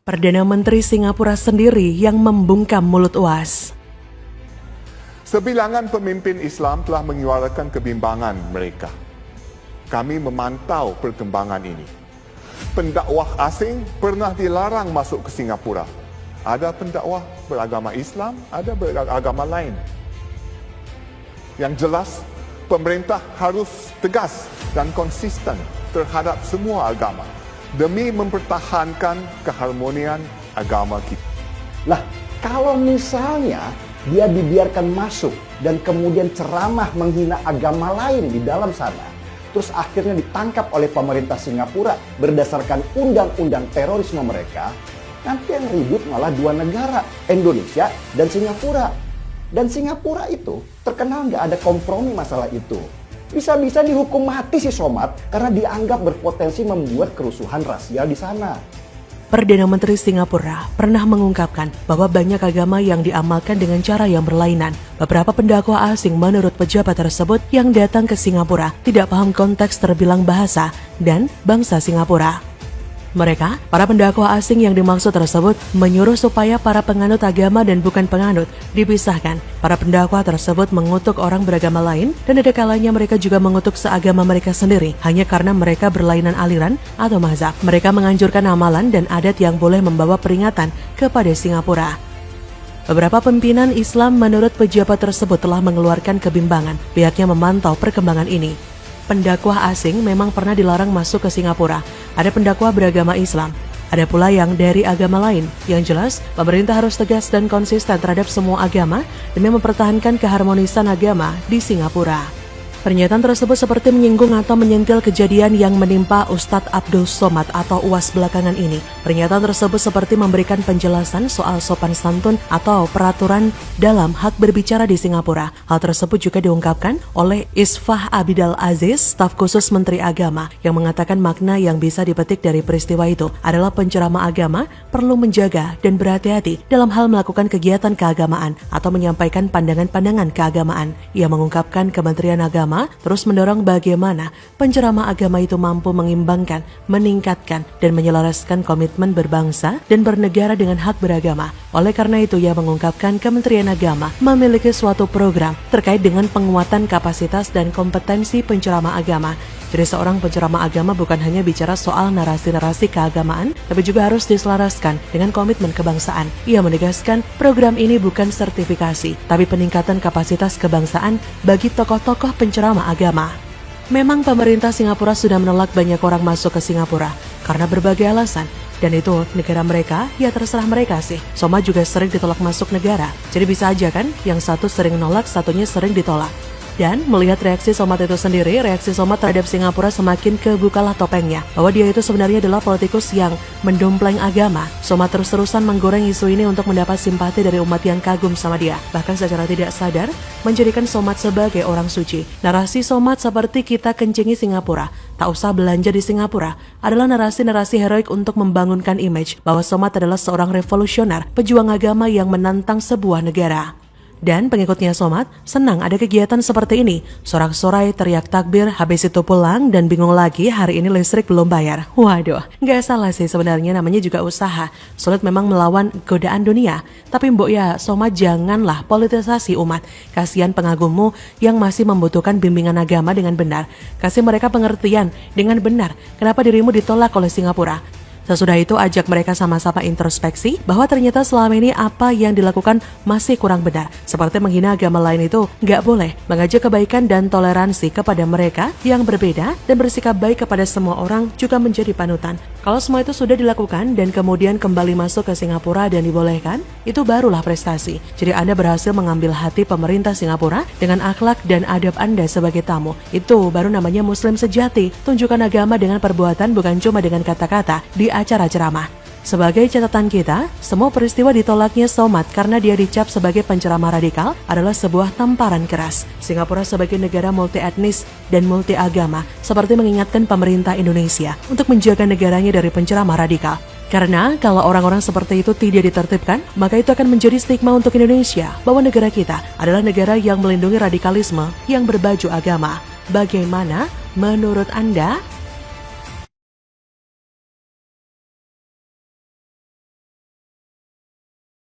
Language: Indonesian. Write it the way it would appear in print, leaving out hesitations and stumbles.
Perdana Menteri Singapura sendiri yang membungkam mulut UAS. Sebilangan pemimpin Islam telah menyuarakan kebimbangan mereka. Kami memantau perkembangan ini. Pendakwah asing pernah dilarang masuk ke Singapura. Ada pendakwah beragama Islam, ada beragama lain. Yang jelas, pemerintah harus tegas dan konsisten terhadap semua agama demi mempertahankan keharmonian agama kita. Nah, kalau misalnya dia dibiarkan masuk dan kemudian ceramah menghina agama lain di dalam sana, terus akhirnya ditangkap oleh pemerintah Singapura berdasarkan undang-undang terorisme mereka, nanti yang ribut malah dua negara, Indonesia dan Singapura. Dan Singapura itu terkenal nggak ada kompromi masalah itu. Bisa-bisa dihukum mati si Somad karena dianggap berpotensi membuat kerusuhan rasial di sana. Perdana Menteri Singapura pernah mengungkapkan bahwa banyak agama yang diamalkan dengan cara yang berlainan. Beberapa pendakwa asing menurut pejabat tersebut yang datang ke Singapura tidak paham konteks terbilang bahasa dan bangsa Singapura. Mereka, para pendakwa asing yang dimaksud tersebut, menyuruh supaya para penganut agama dan bukan penganut dipisahkan. Para pendakwa tersebut mengutuk orang beragama lain dan ada kalanya mereka juga mengutuk seagama mereka sendiri hanya karena mereka berlainan aliran atau mazhab. Mereka menganjurkan amalan dan adat yang boleh membawa peringatan kepada Singapura. Beberapa pimpinan Islam menurut pejabat tersebut telah mengeluarkan kebimbangan. Pihaknya memantau perkembangan ini. Pendakwah asing memang pernah dilarang masuk ke Singapura. Ada pendakwah beragama Islam, ada pula yang dari agama lain. Yang jelas, pemerintah harus tegas dan konsisten terhadap semua agama demi mempertahankan keharmonisan agama di Singapura. Pernyataan tersebut seperti menyinggung atau menyentil kejadian yang menimpa Ustadz Abdul Somad atau UAS belakangan ini. Pernyataan tersebut seperti memberikan penjelasan soal sopan santun atau peraturan dalam hak berbicara di Singapura. Hal tersebut juga diungkapkan oleh Isfah Abidal Aziz, staf khusus Menteri Agama, yang mengatakan makna yang bisa dipetik dari peristiwa itu adalah penceramah agama perlu menjaga dan berhati-hati dalam hal melakukan kegiatan keagamaan atau menyampaikan pandangan-pandangan keagamaan. Ia mengungkapkan Kementerian Agama terus mendorong bagaimana penceramah agama itu mampu mengimbangkan, meningkatkan, dan menyelaraskan komitmen berbangsa dan bernegara dengan hak beragama. Oleh karena itu, ia mengungkapkan Kementerian Agama memiliki suatu program terkait dengan penguatan kapasitas dan kompetensi penceramah agama. Jadi seorang penceramah agama bukan hanya bicara soal narasi-narasi keagamaan, tapi juga harus diselaraskan dengan komitmen kebangsaan. Ia menegaskan program ini bukan sertifikasi, tapi peningkatan kapasitas kebangsaan bagi tokoh-tokoh penceramah agama. Memang pemerintah Singapura sudah menolak banyak orang masuk ke Singapura karena berbagai alasan. Dan itu negara mereka, ya terserah mereka sih. Soma juga sering ditolak masuk negara. Jadi bisa aja kan, yang satu sering nolak, satunya sering ditolak. Dan melihat reaksi Somad itu sendiri, reaksi Somad terhadap Singapura semakin kebukalah topengnya. Bahwa dia itu sebenarnya adalah politikus yang mendompleng agama. Somad terus-terusan menggoreng isu ini untuk mendapat simpati dari umat yang kagum sama dia. Bahkan secara tidak sadar, menjadikan Somad sebagai orang suci. Narasi Somad seperti kita kencingi Singapura, tak usah belanja di Singapura, adalah narasi-narasi heroik untuk membangunkan image bahwa Somad adalah seorang revolusioner, pejuang agama yang menantang sebuah negara. Dan pengikutnya Somad senang ada kegiatan seperti ini. Sorak-sorai, teriak takbir, habis itu pulang dan bingung lagi hari ini listrik belum bayar. Waduh, gak salah sih sebenarnya, namanya juga usaha. Sulit memang melawan godaan dunia. Tapi mbok ya, Somad janganlah politisasi umat. Kasihan pengagummu yang masih membutuhkan bimbingan agama dengan benar. Kasih mereka pengertian dengan benar. Kenapa dirimu ditolak oleh Singapura? Sesudah itu ajak mereka sama-sama introspeksi bahwa ternyata selama ini apa yang dilakukan masih kurang benar. Seperti menghina agama lain itu nggak boleh. Mengajak kebaikan dan toleransi kepada mereka yang berbeda dan bersikap baik kepada semua orang juga menjadi panutan. Kalau semua itu sudah dilakukan dan kemudian kembali masuk ke Singapura dan dibolehkan, itu barulah prestasi. Jadi Anda berhasil mengambil hati pemerintah Singapura dengan akhlak dan adab Anda sebagai tamu. Itu baru namanya Muslim sejati. Tunjukkan agama dengan perbuatan, bukan cuma dengan kata-kata di acara ceramah. Sebagai catatan kita, semua peristiwa ditolaknya Somad karena dia dicap sebagai penceramah radikal adalah sebuah tamparan keras. Singapura sebagai negara multi etnis dan multi agama seperti mengingatkan pemerintah Indonesia untuk menjaga negaranya dari penceramah radikal. Karena kalau orang-orang seperti itu tidak ditertibkan, maka itu akan menjadi stigma untuk Indonesia bahwa negara kita adalah negara yang melindungi radikalisme yang berbaju agama. Bagaimana menurut Anda?